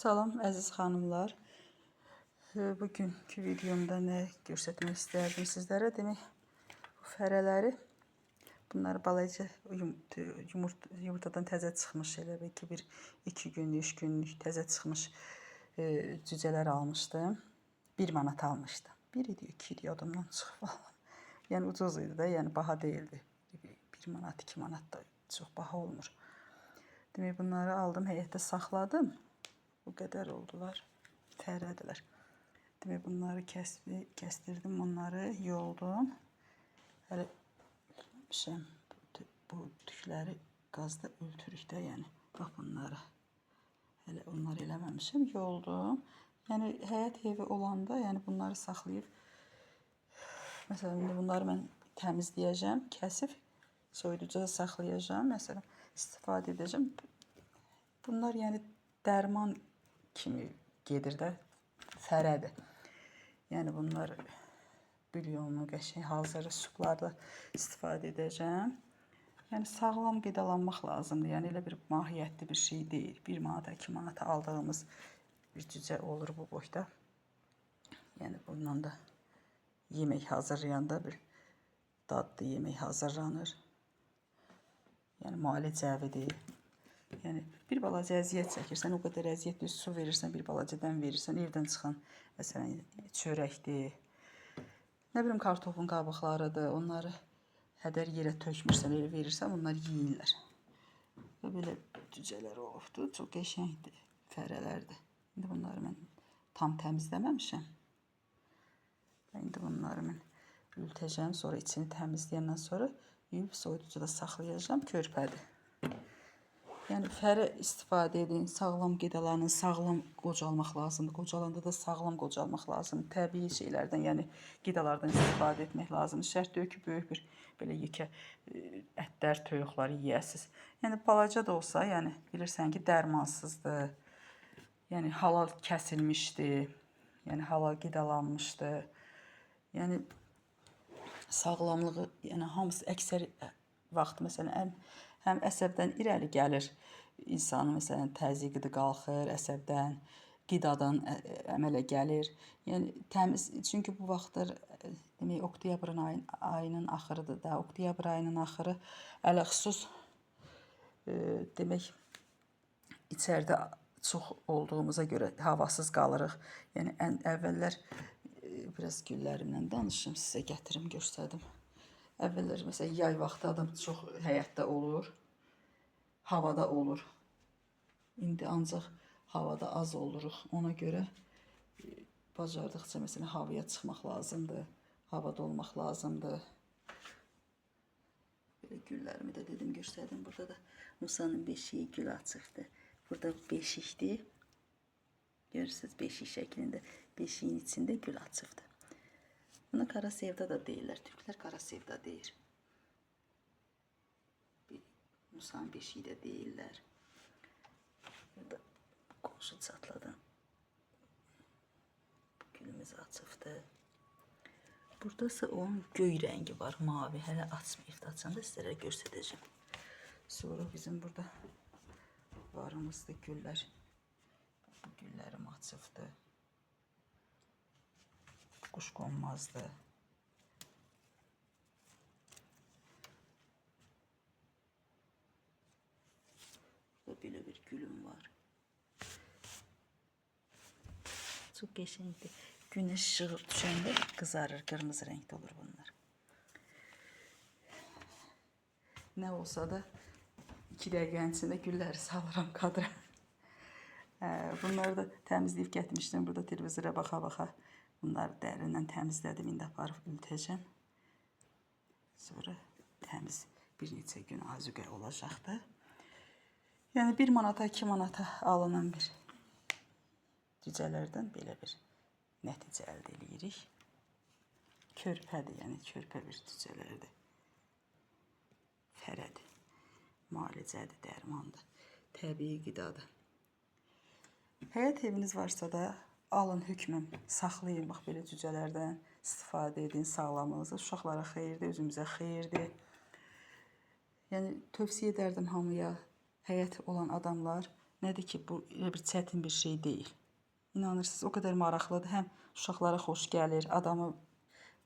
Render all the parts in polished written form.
Salam əziz xanımlar. Bugünkü videomda nə göstərmək istərdim sizlərə? Demək, bu fərələri, bunlar balaca yumurtadan təzə çıxmış, elə bil ki, 2 günlük, 3 günlük təzə çıxmış cücələr almışdım. 1 manat almışdım. 1 idi, 2 idi, yadımdan çıxıb. Yəni ucuz idi də, yəni baha deyildi. 1 manat, 2 manat da çox baha olmur. Demək, bunları aldım, həyətdə saxladım. Bu qədər oldular, fərədilər. Demək, bunları kəstirdim, bunları yoldum. Hələ bu tükləri qazda öldürükdə, yəni bax bunları. Hələ onları eləməmişim, yoldum. Yəni həyət evi olanda, yəni bunları saxlayıb, məsələn, bunları mən təmizləyəcəm, kəsib, soyuducuda saxlayacağım, məsələn, istifadə edəcəm. Bunlar yəni dərman kimi gedir də, fərədir. Yəni bunlar bulyonu, qəşəng hazır suplarda istifadə edəcəm. Yəni sağlam qidalanmaq lazımdır. Yəni elə bir mahiyyətli bir şey deyil. 1 manata, 2 manata aldığımız bir cücə olur bu boyda. Yəni bundan da yemək hazırlayanda bir dadlı yemək hazırlanır. Yəni müalicəvidir. Yəni bir balaca əziyyət çəkirsən, o qədər əziyyətli su verirsən, bir balacadan verirsən, evdən çıxan, məsələn, çörəkdir, nə bilim, kartofun qabıqlarıdır, onları hədər yerə tökmürsən, elə verirsən, onlar yeyirlər. Və belə cücələr olubdur, çox qəşəngdir, fərələrdir. İndi bunları mən tam təmizləməmişəm. İndi bunları mən ültəcəm, sonra içini təmizləyəndən sonra yuyub soyuducuda saxlayacağım, körpədir. Yəni fərə istifadə edin, sağlam qidalanın, sağlam qocalmaq lazımdır. Qocalanda da sağlam qocalmaq lazımdır. Təbii şeylərdən, yəni qidalardan istifadə etmək lazımdır. Şərt deyil ki, böyük bir belə yekə ətlər, toyuqları yeyəsiz. Yəni balaca da olsa, yəni bilirsən ki, dərmansızdır. Yəni halal kəsilmişdir. Yəni halal qidalanmışdır. Yəni sağlamlığı, yəni hamısı əksər vaxt, məsələn, həm əsəbdən irəli gəlir insanın, məsələn, təzyiqi qalxır, əsəbdən, qidadan əmələ gəlir. Yəni təmiz, çünki bu vaxtlar demək, oktyabr ayının axırıdır da, oktyabr ayının axırı ələxüsus demək, içəridə çox olduğumuza görə havasız qalırıq. Yəni əvvəllər biraz güllərimdən danışım, sizə gətirim, göstərdim. Əvvəllər, məsələn, yay vaxtı adam çox həyətdə olur, havada olur. İndi ancaq havada az oluruq. Ona görə bacardıqca, məsələn, havaya çıxmaq lazımdır, havada olmaq lazımdır. Belə güllərimi də dedim, göstərdim. Burada da Musanın beşiyi gül açıqdır. Burada beşikdir. Görürsünüz, beşik şəklində, beşiyin içində gül açıqdır. Buna qara sevda da deyirlər. Türklər qara sevda deyir. Musanın beşiyi də deyirlər. Burada qonşu çatladan gülümüz açıqdır. Buradasa onun göy rəngi var, mavi. Hələ açmayıb da, açanda sizlərə göstərəcəm. Sonra bizim burada varımızdır güllər. Bu güllərim açıqdır. Quşqonmazdır. Burada belə bir gülüm var. Çox qəşəngdir. Günəş işığı düşəndə qızarır, qırmızı rəngdə olur bunlar. Nə olsa da 2 dəqiqənin içində gülləri salıram kadra. Bunları da təmizləyib gətirmişdim. Burada televizora baxa-baxa bunları dərindən təmizlədim. İndi aparıb ültəcəm. Sonra təmiz bir neçə gün azüqə olacaqdır. Yəni 1 manata, 2 manata alınan bir cücələrdən belə bir nəticə əldə edirik. Körpədir, yəni körpə bir cücələrdir. Fərədir, müalicədir, dərmandır, təbii qidadır. Həyət eviniz varsa da alın hökmən, saxlayın, bax belə cücələrdən istifadə edin, sağlamlığınıza, uşaqlara xeyirdir, özümüzə xeyirdir. Yəni tövsiyə edərdim hamıya, həyət olan adamlar Nədir ki, bu elə bir çətin bir şey deyil. İnanırsınız, o qədər maraqlıdır. Həm uşaqlara xoş gəlir, adamı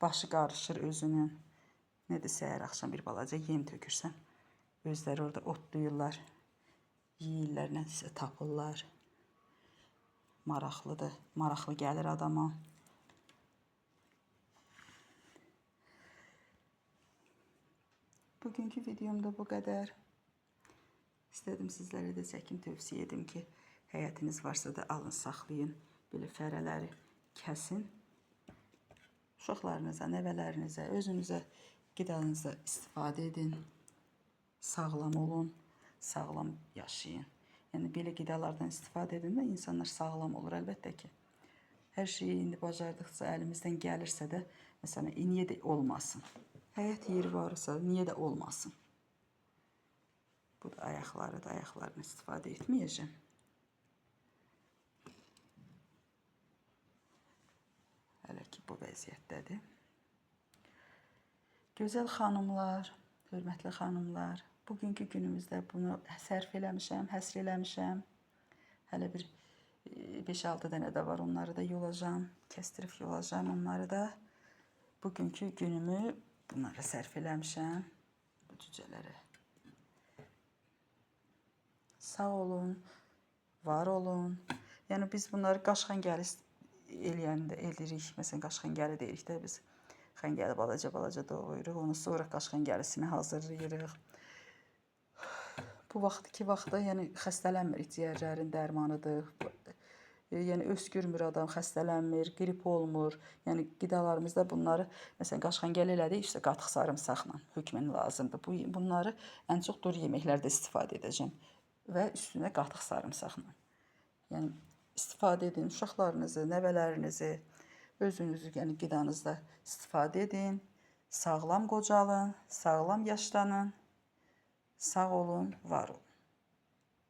başı qarışır özünün. Nədir, səhər axşam bir balaca yem tökürsən, özləri orada otlayırlar, yeyirlər, nədirsə tapırlar. Maraqlıdır, maraqlı gəlir adama. Bugünkü videomda bu qədər. İstədim sizlərə də çəkim, tövsiyə edim ki, həyətiniz varsa da alın, saxlayın. Belə fərələri kəsin. Uşaqlarınıza, nəvələrinizə, özünüzə, qidanıza istifadə edin. Sağlam olun, sağlam yaşayın. Yəni, belə qidalardan istifadə edin də insanlar sağlam olur, əlbəttə ki. Hər şeyi indi bacardıqca əlimizdən gəlirsə də, məsələn, niyə də olmasın? Həyət yeri varsa, niyə də olmasın? Bu da ayaqlarıdır, ayaqlarını istifadə etməyəcəm. Hələ ki, bu vəziyyətdədir. Gözəl xanımlar, hörmətli xanımlar, bugünkü günümüzdə bunu sərf eləmişəm, həsr eləmişəm. Hələ bir 5-6 dənə də var, onları da yolacam, kəstirib yolacam onları da. Bugünkü günümü bunlara sərf eləmişəm, bu cücələrə. Sağ olun, var olun. Yəni, biz bunları qaş xəngəli eləyəndə eləyirik. Məsələn, qaş xəngəli deyirik də biz. Xəngəli balaca doğrayırıq, onu sonra qaş xəngəlisini hazırlayırıq. Bu vaxtki vaxtda, yəni, xəstələnmirik, ciyərlərin dərmanıdır. Yəni, öskürmür adam, xəstələnmir, qrip olmur. Yəni, qidalarımızda bunları, məsələn, qaş xəngəli elədik, işte qatıq sarımsaqla hökmən lazımdır. Bunları ən çox duru yeməklərdə istifadə edəcəm və üstünə qatıq sarımsaqla. Yəni, istifadə edin, uşaqlarınızı, nəvələrinizi, özünüzü, yəni qidanızda istifadə edin. Sağlam qocalın, sağlam yaşlanın. Sağ olun, var olun.